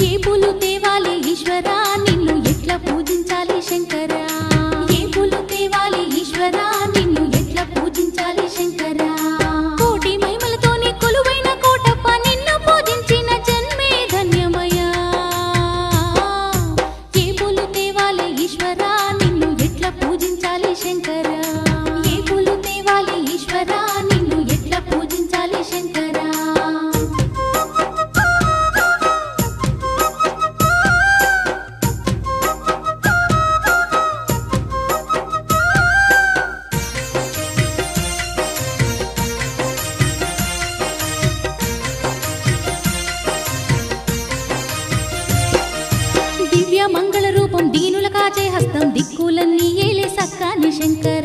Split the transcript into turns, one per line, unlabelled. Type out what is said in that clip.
ఏ పూలు తేవాలి ఈశ్వరా నిన్ను ఎట్లా పూజించాలి శంకరా ఏ పూలు తేవాలి ఈశ్వరా నిన్ను ఎట్లా పూజించాలి శంకరా కోటి మహిమలతోని కొలువైన కోటప్ప నిన్ను పూజించిన జన్మే ధన్యమయ్యా ఏ పూలు తేవాలి ఈశ్వరా నిన్ను ఎట్లా పూజించాలి శంకరా ఏ పూలు తేవాలి ఈశ్వరా నిన్ను ఎట్లా పూజించాలి శంకరా దివ్య మంగళ రూపం దీనుల కాచే హస్తం దిక్కులన్నీ ఏలే సక్కాని శంకర